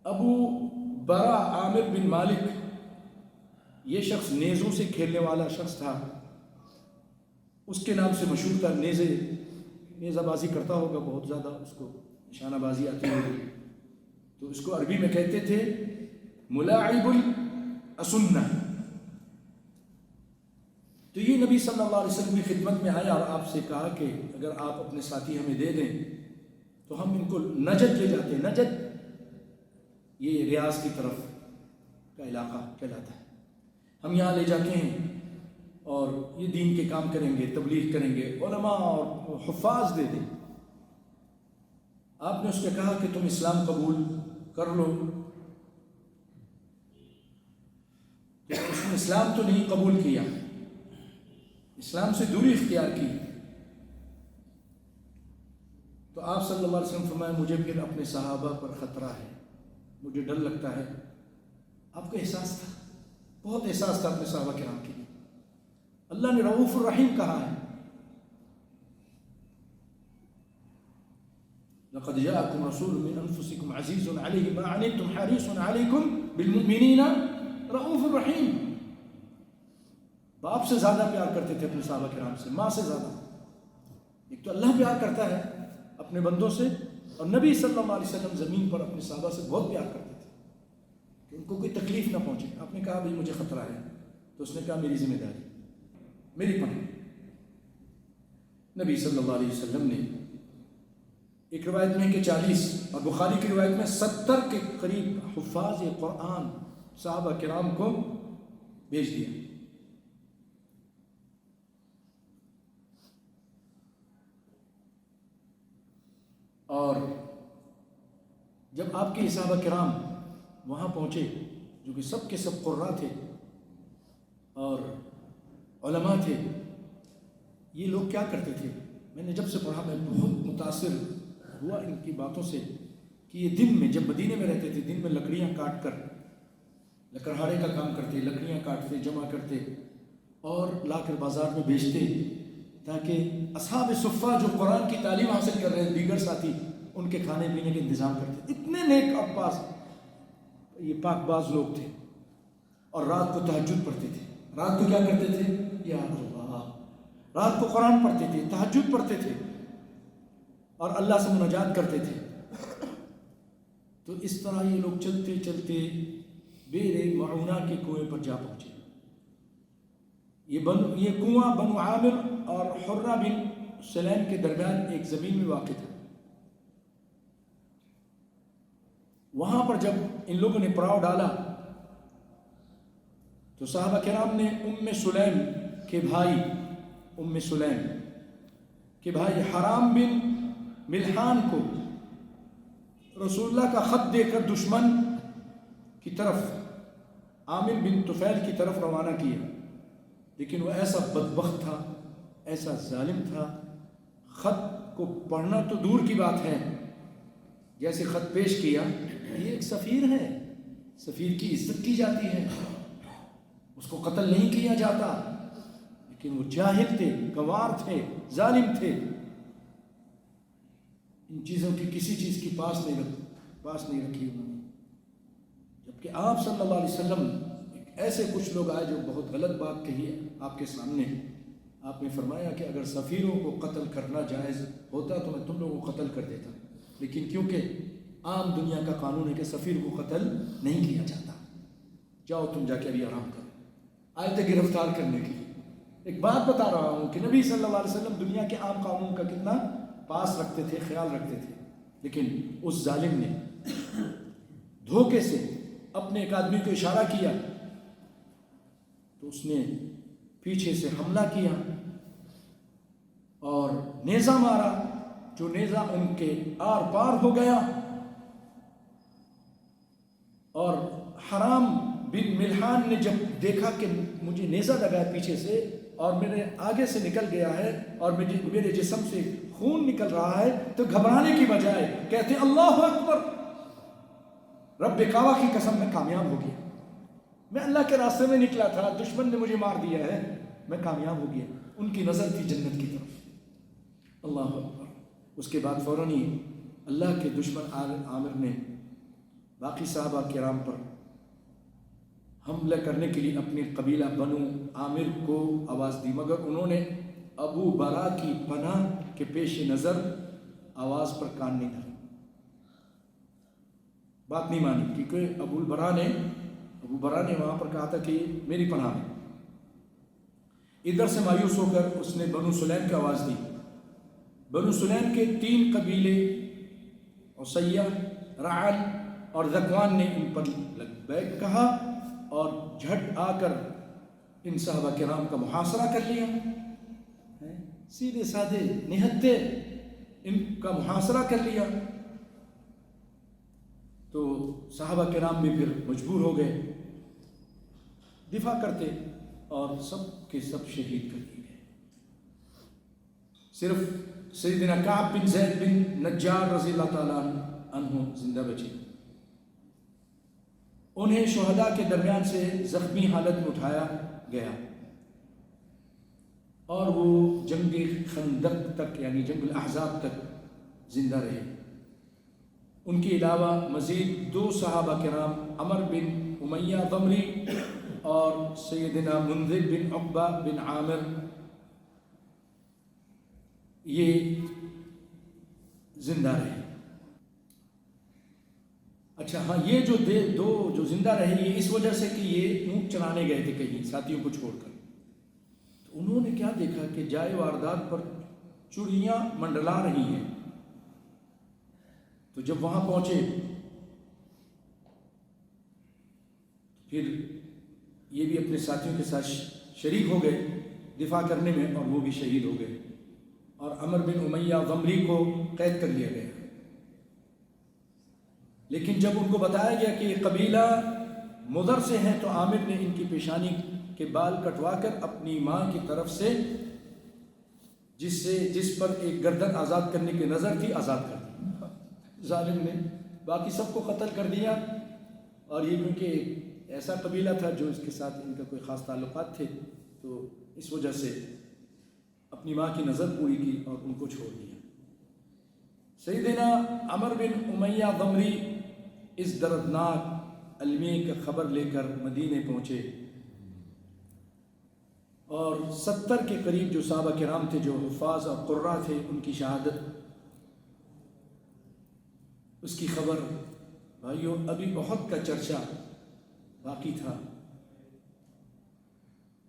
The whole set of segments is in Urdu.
ابو برا عامر بن مالک، یہ شخص نیزوں سے کھیلنے والا شخص تھا، اس کے نام سے مشہور تھا۔ نیزہ بازی کرتا ہوگا بہت زیادہ، اس کو نشانہ بازی آتی ہوگی، تو اس کو عربی میں کہتے تھے ملاعب الاسنہ۔ تو یہ نبی صلی اللہ علیہ وسلم کی خدمت میں آیا اور آپ سے کہا کہ اگر آپ اپنے ساتھی ہمیں دے دیں تو ہم ان کو نجد لے جاتے ہیں۔ نجد یہ ریاض کی طرف کا علاقہ کہلاتا ہے، ہم یہاں لے جاتے ہیں اور یہ دین کے کام کریں گے، تبلیغ کریں گے، علماء اور حفاظ دے دیں۔ آپ نے اس سے کہا کہ تم اسلام قبول کر لو، لیکن اس نے اسلام تو نہیں قبول کیا، اسلام سے دوری اختیار کی۔ تو آپ صلی اللہ علیہ وسلم فرمایا مجھے پھر اپنے صحابہ پر خطرہ ہے، مجھے ڈر لگتا ہے۔ آپ کو احساس تھا، بہت احساس تھا اپنے صحابہ کرام کے لیے۔ اللہ نے رؤوف الرحیم کہا ہے، لقد جاءكم رسول من انفسكم عزيز عليه ما عنتم حريص عليكم بالمؤمنين رؤوف الرحیم۔ باپ سے زیادہ پیار کرتے تھے اپنے صحابہ کرام سے، ماں سے زیادہ۔ ایک تو اللہ پیار کرتا ہے اپنے بندوں سے، اور نبی صلی اللہ علیہ وسلم زمین پر اپنے صحابہ سے بہت پیار کرتے تھے کہ ان کو کوئی تکلیف نہ پہنچے۔ آپ نے کہا بھائی مجھے خطرہ ہے، تو اس نے کہا میری ذمہ داری، میری پناہ۔ نبی صلی اللہ علیہ وسلم نے ایک روایت میں کہ 40 اور بخاری کی روایت میں 70 کے قریب حفاظ قرآن صحابہ کرام کو بھیج دیا۔ اور جب آپ کے صحابہ کرام وہاں پہنچے، جو کہ سب کے سب قراء تھے اور علماء تھے، یہ لوگ کیا کرتے تھے؟ میں نے جب سے پڑھا میں بہت متاثر ہوا ان کی باتوں سے کہ یہ دن میں جب مدینے میں رہتے تھے، دن میں لکڑیاں کاٹ کر لکڑہاڑے کا کام کرتے، لکڑیاں کاٹتے، جمع کرتے اور لا کر بازار میں بیچتے، تاکہ اصحاب صفہ جو قرآن کی تعلیم حاصل کر رہے ہیں، دیگر ساتھی ان کے کھانے پینے کے انتظام کرتے۔ اتنے نیک اباس، یہ پاک باز لوگ تھے، اور رات کو تہجد پڑھتے تھے۔ رات کو کیا کرتے تھے؟ یا اللہ، رات کو قرآن پڑھتے تھے، تہجد پڑھتے تھے اور اللہ سے مناجات کرتے تھے۔ تو اس طرح یہ لوگ چلتے چلتے بئر معونہ کے کنویں پر جا پہنچے۔ یہ کنواں بنو عامر اور حرہ بن سلیم کے درمیان ایک زمین میں واقع تھا۔ وہاں پر جب ان لوگوں نے پڑاؤ ڈالا تو صحابہ کرام نے ام سلیم کے بھائی حرام بن ملحان کو رسول اللہ کا خط دے کر دشمن کی طرف، عامر بن طفیل کی طرف روانہ کیا۔ لیکن وہ ایسا بدبخت تھا، ایسا ظالم تھا، خط کو پڑھنا تو دور کی بات ہے، جیسے خط پیش کیا، یہ ایک سفیر ہے، سفیر کی عزت کی جاتی ہے، اس کو قتل نہیں کیا جاتا، لیکن وہ جاہل تھے، گوار تھے، ظالم تھے، ان چیزوں کی کسی چیز کی پاس نہیں رکھی انہوں نے۔ جبکہ آپ صلی اللہ علیہ وسلم ایسے کچھ لوگ آئے جو بہت غلط بات کہی ہے آپ کے سامنے، آپ نے فرمایا کہ اگر سفیروں کو قتل کرنا جائز ہوتا تو میں تم لوگوں کو قتل کر دیتا، لیکن کیونکہ عام دنیا کا قانون ہے کہ سفیر کو قتل نہیں کیا جاتا، جاؤ تم جا کے ابھی آرام کرو، آئے تھے گرفتار کرنے کے لیے۔ ایک بات بتا رہا ہوں کہ نبی صلی اللہ علیہ وسلم دنیا کے عام قانون کا کتنا پاس رکھتے تھے، خیال رکھتے تھے، لیکن اس ظالم نے دھوکے سے اپنے ایک آدمی کو اشارہ کیا تو اس نے پیچھے سے حملہ کیا اور نیزہ مارا، جو نیزہ ان کے آر پار ہو گیا، اور حرام بن ملحان نے جب دیکھا کہ مجھے نیزہ لگا ہے پیچھے سے اور میرے آگے سے نکل گیا ہے اور میرے جسم سے خون نکل رہا ہے، تو گھبرانے کی بجائے کہتے اللہ اکبر، رب کعبہ کی قسم میں کامیاب ہو گیا، میں اللہ کے راستے میں نکلا تھا، دشمن نے مجھے مار دیا ہے، میں کامیاب ہو گیا۔ ان کی نظر تھی جنت کی طرف، اللہ اکبر۔ اس کے بعد فوراً ہی اللہ کے دشمن عامر نے باقی صحابہ کرام پر حملہ کرنے کے لیے اپنے قبیلہ بنو عامر کو آواز دی، مگر انہوں نے ابو برا کی پناہ کے پیش نظر آواز پر کان نہیں دھرا، بات نہیں مانی، کیونکہ ابو برا نے وہاں پر کہا تھا کہ میری پناہ ہے۔ ادھر سے مایوس ہو کر اس نے بنو سلیم کی آواز دی۔ بنو سلیم کے 3 قبیلے عصیہ، رعل اور ذکوان نے ان پر لبیک کہا اور جھٹ آ کر ان صحابہ کرام کا محاصرہ کر لیا، سیدھے سادے نہتے ان کا محاصرہ کر لیا۔ تو صحابہ کرام بھی پھر مجبور ہو گئے دفاع کرتے اور سب کے سب شہید کر دیے گئے۔ صرف سیدنا کعب بن زید بن نجار رضی اللہ تعالیٰ عنہ زندہ بچے، انہیں شہداء کے درمیان سے زخمی حالت میں اٹھایا گیا اور وہ جنگ خندق تک یعنی جنگ الاحزاب تک زندہ رہے۔ ان کے علاوہ مزید 2 صحابہ کرام عمر بن امیہ ضمری اور سیدنا منذر بن عقبہ بن عامر یہ زندہ رہے۔ اچھا ہاں، یہ جو دو جو زندہ رہے یہ اس وجہ سے کہ یہ اونٹ چرانے گئے تھے کہیں ساتھیوں کو چھوڑ کر، تو انہوں نے کیا دیکھا کہ جائے واردات پر چڑیاں منڈلا رہی ہیں۔ تو جب وہاں پہنچے پھر یہ بھی اپنے ساتھیوں کے ساتھ شریک ہو گئے دفاع کرنے میں اور وہ بھی شہید ہو گئے، اور عمر بن امیہ ضمری کو قید کر لیا گیا۔ لیکن جب ان کو بتایا گیا کہ یہ قبیلہ مضر سے ہیں تو عامر نے ان کی پیشانی کے بال کٹوا کر اپنی ماں کی طرف سے جس پر ایک گردن آزاد کرنے کی نظر تھی آزاد کر دی۔ ظالم نے باقی سب کو قتل کر دیا، اور یہ کیونکہ ایسا قبیلہ تھا جو اس کے ساتھ ان کا کوئی خاص تعلقات تھے تو اس وجہ سے اپنی ماں کی نظر پوری کی اور ان کو چھوڑ دیا۔ سیدنا عمر بن امیہ ضمری اس دردناک المیہ کی خبر لے کر مدینے پہنچے، اور 70 کے قریب جو صحابہ کرام تھے جو حفاظ اور قراء تھے ان کی شہادت، اس کی خبر بھائیوں ابھی بہت کا چرچا باقی تھا،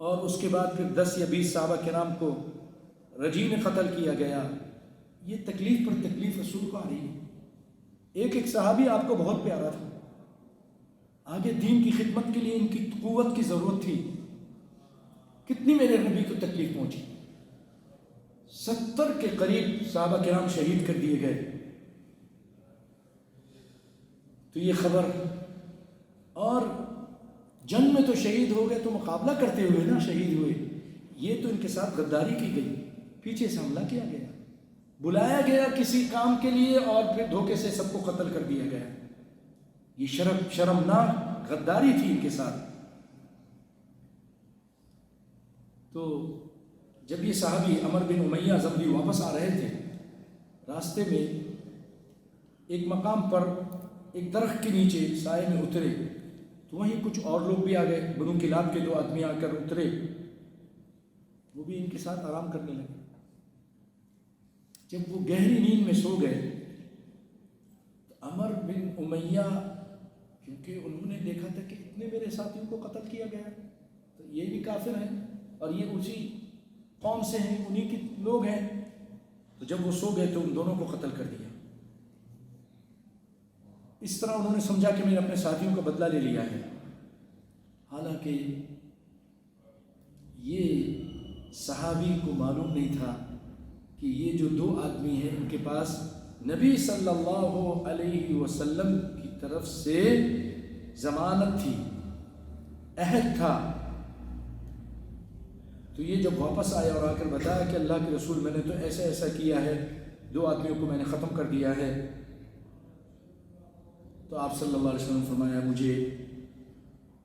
اور اس کے بعد پھر 10 یا 20 صحابہ کرام کو رجی میں قتل کیا گیا۔ یہ تکلیف پر تکلیف رسول کو آ رہی ہے۔ ایک صحابی آپ کو بہت پیارا تھا، آگے دین کی خدمت کے لیے ان کی قوت کی ضرورت تھی، کتنی میرے نبی کو تکلیف پہنچی۔ 70 کے قریب صحابہ کرام شہید کر دیے گئے۔ تو یہ خبر، اور جنگ میں تو شہید ہو گئے تو مقابلہ کرتے ہوئے نا شہید ہوئے، یہ تو ان کے ساتھ غداری کی گئی، پیچھے سے حملہ کیا گیا، بلایا گیا کسی کام کے لیے اور پھر دھوکے سے سب کو قتل کر دیا گیا۔ یہ شرمناک غداری تھی ان کے ساتھ۔ تو جب یہ صحابی عمر بن امیہ ضمری واپس آ رہے تھے، راستے میں ایک مقام پر ایک درخت کے نیچے سائے میں اترے، تو وہیں کچھ اور لوگ بھی آ گئے، بنو کلاب کے 2 آدمی آ کر اترے، وہ بھی ان کے ساتھ آرام کرنے لگے۔ جب وہ گہری نیند میں سو گئے تو عمر بن امیہ، کیونکہ انہوں نے دیکھا تھا کہ اتنے میرے ساتھیوں کو قتل کیا گیا تو یہ بھی کافر ہیں اور یہ اسی قوم سے ہیں، انہی کے لوگ ہیں، تو جب وہ سو گئے تو ان دونوں کو قتل کر دیا۔ اس طرح انہوں نے سمجھا کہ میں نے اپنے ساتھیوں کا بدلہ لے لیا ہے، حالانکہ یہ صحابی کو معلوم نہیں تھا کہ یہ جو 2 آدمی ہیں ان کے پاس نبی صلی اللہ علیہ وسلم کی طرف سے ضمانت تھی، عہد تھا۔ تو یہ جب واپس آیا اور آ کر بتایا کہ اللہ کے رسول میں نے تو ایسا ایسا کیا ہے، 2 آدمیوں کو میں نے ختم کر دیا ہے، تو آپ صلی اللہ علیہ وسلم فرمایا مجھے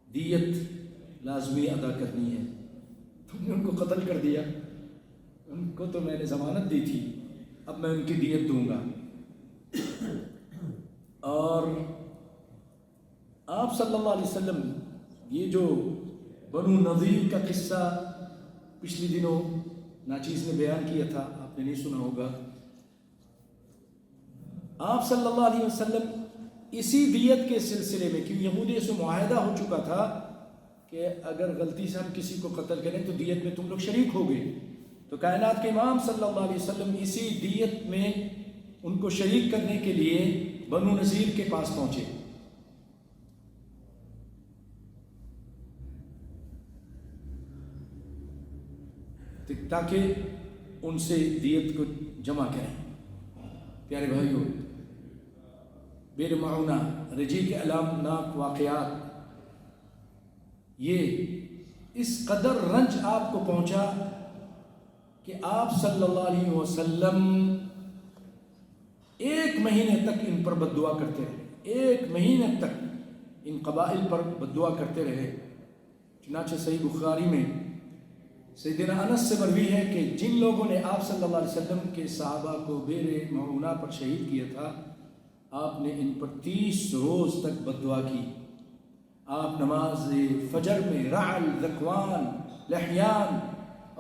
دیت لازمی ادا کرنی ہے۔ تم نے ان کو قتل کر دیا، ان کو تو میں نے ضمانت دی تھی، اب میں ان کی دیت دوں گا۔ اور آپ صلی اللہ علیہ وسلم یہ جو بنو نذیر کا قصہ پچھلی دنوں ناچیز نے بیان کیا تھا، آپ نے نہیں سنا ہوگا. آپ صلی اللہ علیہ وسلم اسی دیت کے سلسلے میں، کیوں یہودیوں سے معاہدہ ہو چکا تھا کہ اگر غلطی سے ہم کسی کو قتل کریں تو دیت میں تم لوگ شریک ہو گئے، تو کائنات کے امام صلی اللہ علیہ وسلم اسی دیت میں ان کو شریک کرنے کے لیے بنو نذیر کے پاس پہنچے. تاکہ ان سے دیت کو جمع کریں. پیارے بھائیوں، بیر معونہ رجی کے علامناک واقعات، یہ اس قدر رنج آپ کو پہنچا کہ آپ صلی اللہ علیہ وسلم ایک مہینے تک ان پر بد دعا کرتے رہے. ایک مہینے تک ان قبائل پر بد دعا کرتے رہے. چنانچہ صحیح بخاری میں سیدنا انس سے مروی ہے کہ جن لوگوں نے آپ صلی اللہ علیہ وسلم کے صحابہ کو بیر معونہ پر شہید کیا تھا، آپ نے ان پر 30 روز تک بد دعا کی. آپ نماز فجر میں رعل، ذکوان، لحیان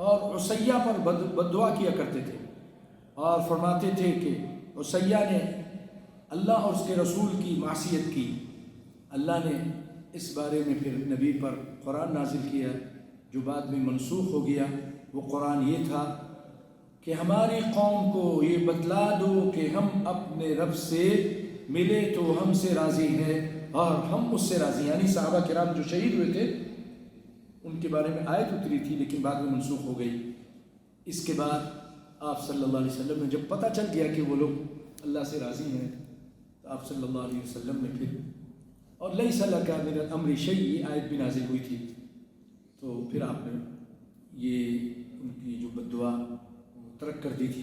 اور عصیہ پر بد دعا کیا کرتے تھے اور فرماتے تھے کہ عصیہ نے اللہ اور اس کے رسول کی معصیت کی. اللہ نے اس بارے میں پھر نبی پر قرآن نازل کیا جو بعد میں منسوخ ہو گیا. وہ قرآن یہ تھا کہ ہماری قوم کو یہ بتلا دو کہ ہم اپنے رب سے ملے تو ہم سے راضی ہے اور ہم اس سے راضی ہیں. یعنی صحابہ کرام جو شہید ہوئے تھے ان کے بارے میں آیت اتری تھی لیکن بعد میں منسوخ ہو گئی. اس کے بعد آپ صلی اللہ علیہ وسلم نے جب پتہ چل گیا کہ وہ لوگ اللہ سے راضی ہیں تو آپ صلی اللہ علیہ وسلم نے پھر اور لیس لک من الامر شیء یہ آیت بھی نازل ہوئی تھی. تو پھر آپ نے یہ ان کی جو بد دعا ترک کر دی تھی.